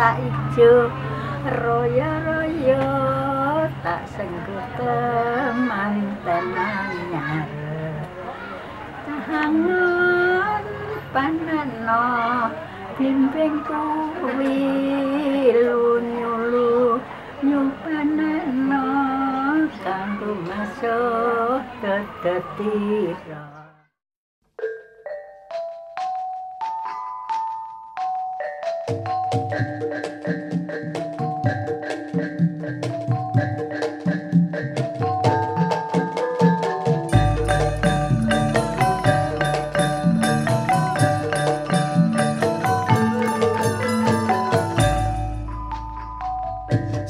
tak ijo royo-royo tak sengguh kemanten anyar hangon paneno bimbing kuwi nyulu nyupaneno kanggo masuk tetira.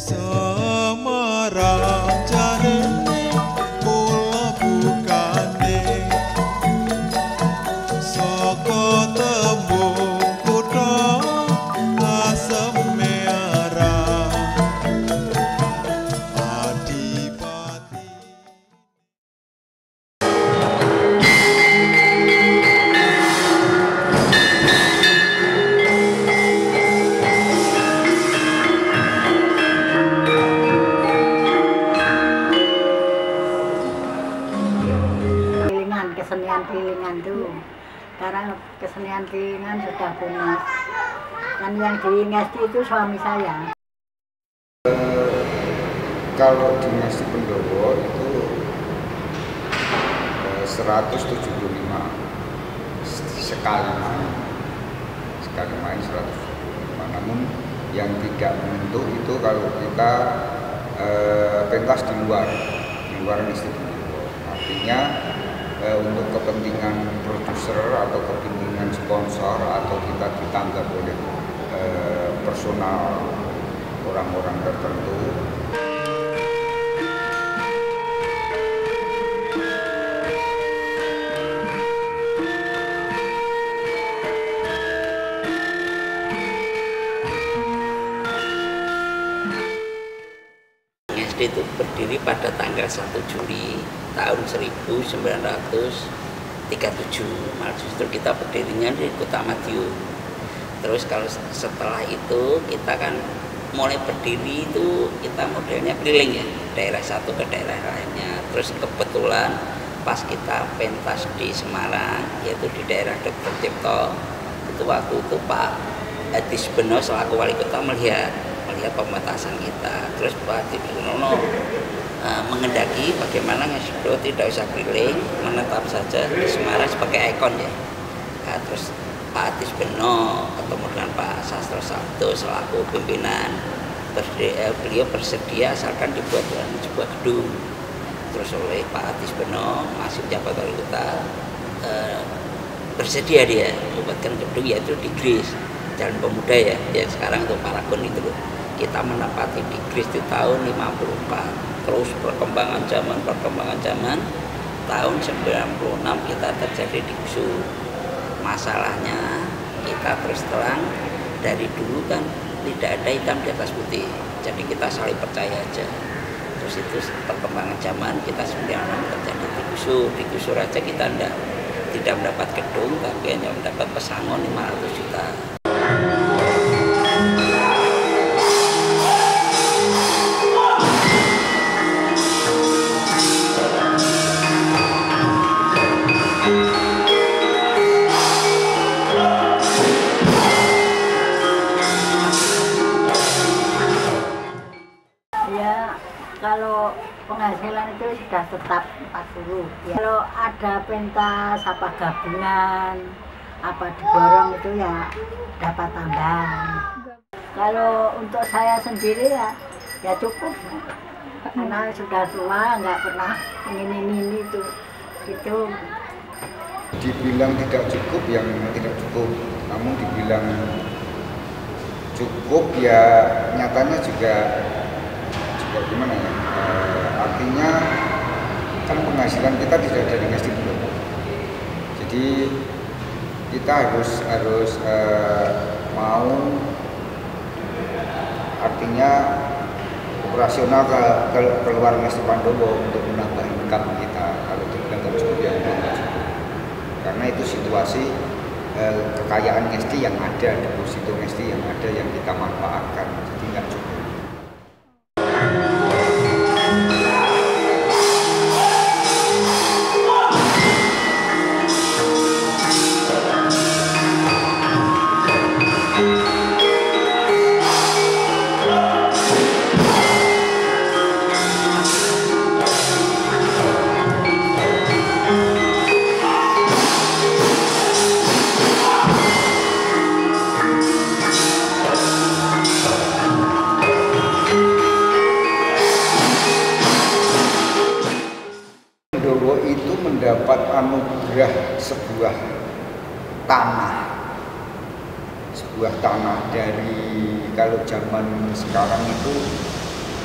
Semarang jarene kula bukane saka tembung kutha asem merah adipati. Kesenian Pilingan tuh, sekarang kesenian Pilingan sudah punah. Dan yang diingesti itu suami saya. Kalau dinasti Pendowo itu 175 sekali main 175. Namun yang tidak menentu itu kalau kita pentas di luar dinasti Pendowo. Artinya untuk kepentingan produser atau kepentingan sponsor atau kita ditanggap oleh personal orang-orang tertentu. SD itu berdiri pada tanggal 1 Juli tahun 1937. Malah justru kita berdirinya di Kota Madiun. Terus kalau setelah itu kita kan mulai berdiri itu kita modelnya keliling ya, daerah satu ke daerah lainnya. Terus kebetulan pas kita pentas di Semarang, yaitu di daerah Dr. Cipto, itu waktu itu Pak Adi Sbeno selaku wali kota melihat pementasan kita. Terus Pak Adi Sbeno mengendaki bagaimana Ngasipro tidak usah keliling, menetap saja di Semarang sebagai ikon ya. Nah, terus Pak Adi Sbeno ketemu dengan Pak Sastro Sabdo selaku pimpinan, beliau bersedia asalkan dibuat sebuah gedung. Terus oleh Pak Adi Sbeno masih jabat wali kota, bersedia dia membuatkan gedung yaitu di Gris Jalan Pemuda ya, yang sekarang untuk Paragon itu loh. Kita menempati di Gris di tahun 54. Terus perkembangan zaman tahun 96 kita terjadi digusur. Masalahnya kita terus terang dari dulu kan tidak ada hitam di atas putih, jadi kita saling percaya aja. Terus itu perkembangan zaman kita 96 terjadi digusur aja kita tidak mendapat gedung, tapi hanya mendapat pesangon 500 juta. Kalau penghasilan itu sudah tetap 40 ya. Kalau ada pentas apa gabungan apa diborong itu ya dapat tambahan. Kalau untuk saya sendiri ya cukup karena sudah tua, nggak pernah ini itu gitu. Dibilang tidak cukup yang tidak cukup, namun dibilang cukup ya nyatanya juga gimana ya, artinya kan penghasilan kita tidak dari ngasih dulu, jadi kita harus mau artinya operasional ke luar Ngesti Pandowo untuk menambah income kita. Kalau dibilang nggak cukup ya nggak cukup, karena itu situasi kekayaan Ngesti yang ada, deposito Ngesti yang ada yang kita manfaatkan, jadi nggak cukup. Pandowo itu mendapat anugerah sebuah tanah dari, kalau zaman sekarang itu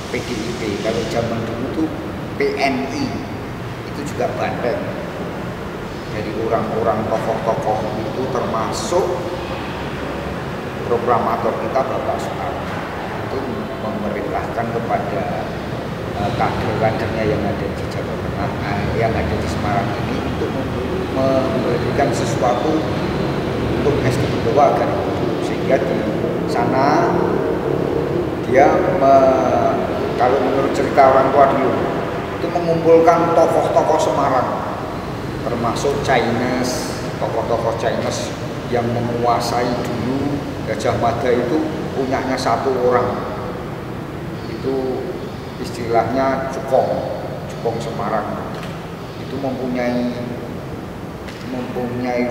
PDIP, kalau zaman dulu itu PNI, itu juga Banteng. Dari orang-orang tokoh-tokoh itu termasuk proklamator kita Bapak Soekarno itu memerintahkan kepada kader-kadernya yang ada di Jawa Tengah, yang ada di Semarang ini untuk memberikan sesuatu untuk Ngesti Pandowo agar hidup, sehingga di sana dia kalau menurut cerita orang tua dulu itu mengumpulkan tokoh-tokoh Semarang, termasuk Chinese, tokoh-tokoh Chinese yang menguasai dulu Gajah Mada itu punyanya satu orang, itu istilahnya Cukong Semarang, itu mempunyai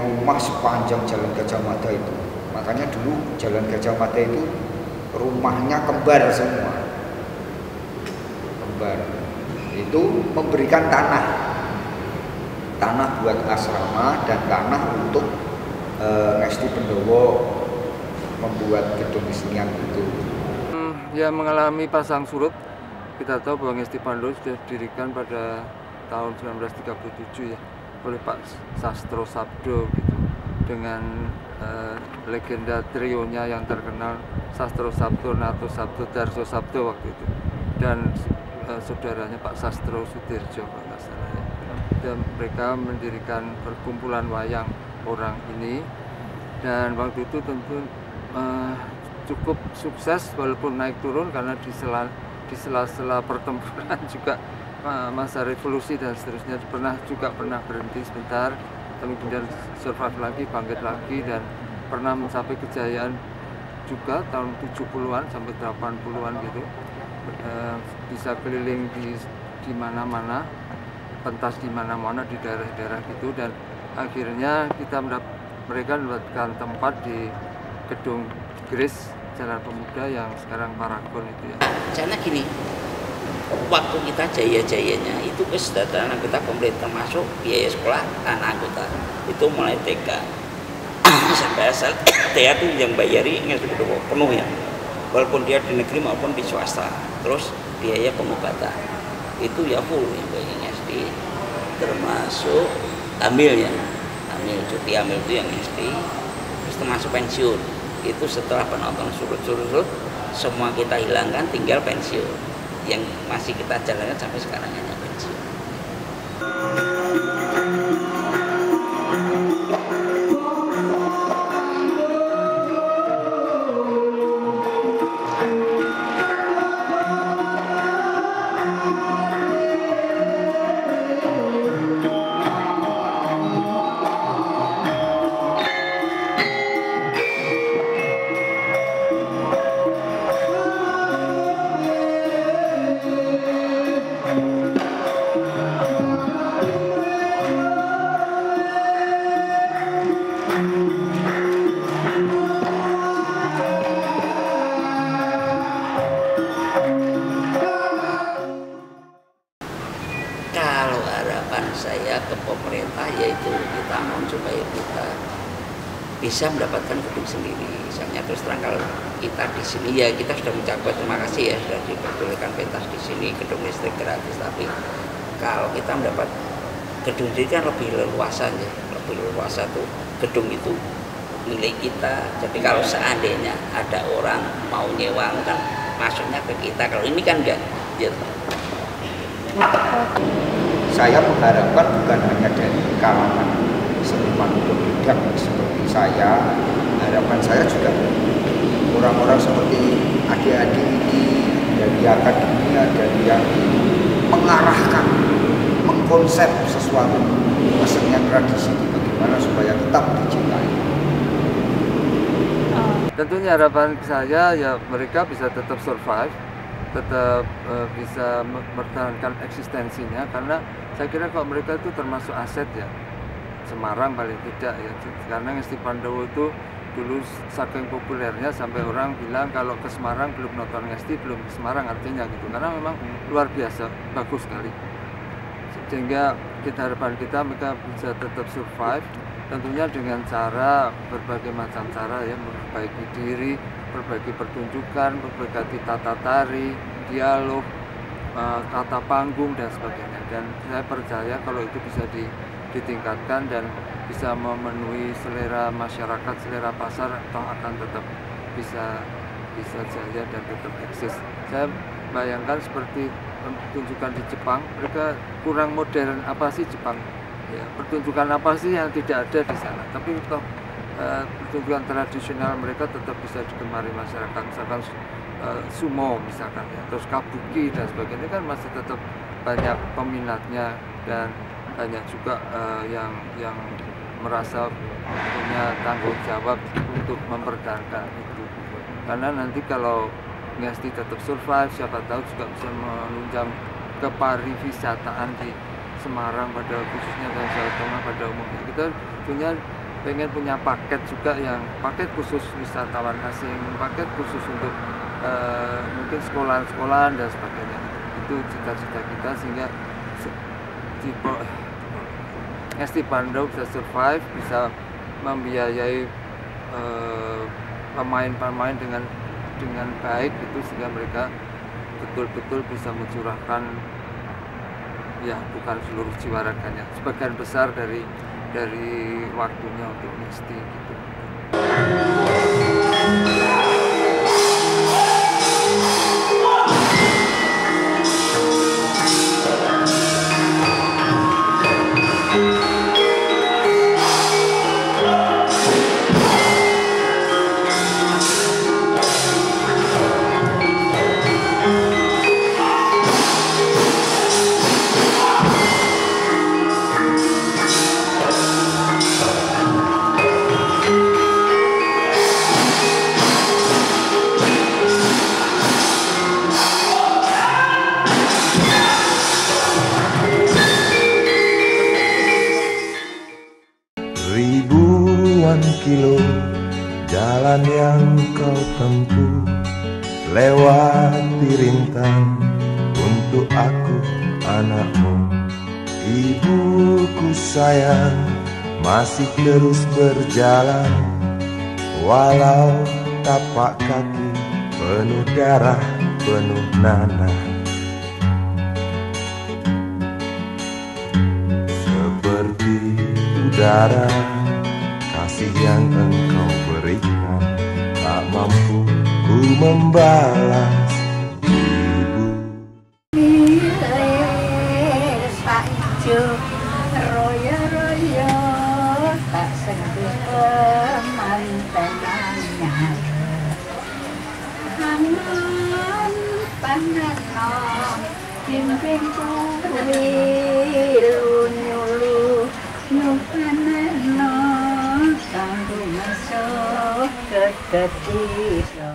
rumah sepanjang Jalan Gajah Mada itu. Makanya dulu Jalan Gajah Mada itu rumahnya kembar semua, kembar. Itu memberikan tanah buat asrama dan tanah untuk Ngesti Pandowo membuat gedung kesenian itu. Ya, mengalami pasang surut. Kita tahu bahwa Ngesti Pandowo sudah didirikan pada tahun 1937 ya oleh Pak Sastro Sabdo gitu, dengan legenda trionya yang terkenal Sastro Sabdo, Nato Sabdo, Darso Sabdo waktu itu, dan saudaranya Pak Sastro Sudirjo kalau nggak salah ya. Dan mereka mendirikan perkumpulan wayang orang ini, dan waktu itu tentu cukup sukses walaupun naik turun karena di sela-sela pertempuran juga masa revolusi dan seterusnya pernah berhenti sebentar, kemudian survive lagi, bangkit lagi, dan pernah mencapai kejayaan juga tahun 70-an sampai 80-an gitu, bisa keliling di mana-mana, pentas di mana-mana di daerah-daerah gitu, dan akhirnya mereka mendapatkan tempat di gedung Grace Jalan Pemuda yang sekarang Paragon itu ya. Karena gini, waktu kita jaya-jayanya itu kesejahteraan kita pemerintah, masuk biaya sekolah anak anggota itu mulai TK sampai SLT itu yang bayari Ngesti Pandowo penuh ya, walaupun dia di negeri maupun di swasta. Terus biaya pengobatan itu ya full yang bayar Ngesti, termasuk hamilnya, cuti hamil itu yang Ngesti, terus termasuk pensiun itu setelah penonton surut semua kita hilangkan, tinggal pensiun yang masih kita jalankan sampai sekarang hanya pensiun. Saya ke pemerintah yaitu kita mohon supaya kita bisa mendapatkan gedung sendiri. Misalnya terus terang kalau kita di sini ya kita sudah mencapai, terima kasih ya sudah diperbolehkan pentas di sini, gedung listrik gratis. Tapi kalau kita mendapat gedung sendiri kan lebih leluasa ya, lebih leluasa tuh gedung itu milik kita. Jadi kalau seandainya ada orang mau nyewa kan masuknya ke kita. Kalau ini kan enggak. Ya. Saya mengharapkan bukan hanya dari kalangan seniman untuk bidang seperti harapan saya juga orang-orang seperti adik-adik ini dari akademia, dari yang mengarahkan, mengkonsep sesuatu kesenian tradisi itu bagaimana supaya tetap dicintai. Tentunya harapan saya ya mereka bisa tetap survive, tetap bisa mempertahankan eksistensinya, karena saya kira kalau mereka itu termasuk aset ya Semarang paling tidak ya, karena Ngesti Pandowo itu dulu saking populernya sampai orang bilang kalau ke Semarang belum nonton Ngesti belum ke Semarang artinya gitu, karena memang luar biasa bagus sekali, sehingga harapan kita mereka bisa tetap survive, tentunya dengan cara berbagai macam cara ya, memperbaiki diri, perbaiki pertunjukan, memperbaiki tata tari, dialog, tata panggung dan sebagainya. Dan saya percaya kalau itu bisa ditingkatkan dan bisa memenuhi selera masyarakat, selera pasar, toh akan tetap bisa jaya dan tetap eksis. Saya bayangkan seperti pertunjukan di Jepang, mereka kurang modern apa sih Jepang? Ya, pertunjukan apa sih yang tidak ada di sana? Tapi toh pertunjukan tradisional mereka tetap bisa digemari masyarakat, misalkan sumo misalkan ya, terus kabuki dan sebagainya kan masih tetap banyak peminatnya dan banyak juga yang merasa punya tanggung jawab untuk mempertahankan itu. Karena nanti kalau Ngesti tetap survive, siapa tahu juga bisa menunjang ke pariwisataan di Semarang pada khususnya dan Jawa Tengah pada umumnya. Kita pengen punya paket juga, yang paket khusus wisatawan asing, paket khusus untuk mungkin sekolah-sekolahan dan sebagainya. Itu cita-cita kita, sehingga Ngesti Pandowo bisa survive, bisa membiayai pemain-pemain dengan baik itu, sehingga mereka betul-betul bisa mencurahkan ya bukan seluruh jiwa raganya, sebagian besar dari waktunya untuk Ngesti gitu. Ribuan kilo jalan yang kau tempuh, lewati rintang untuk aku anakmu. Ibuku sayang masih terus berjalan, walau tapak kaki penuh darah, penuh nanah. Seperti udara, kasih yang engkau berikan tak mampu ku membalas, Ibu. Tak hijau royo-royo, tak sentuh kemantenannya. Hangat panano, bimbing kuwi lunyulu, nukanano, kanggo masuk ke ketiro.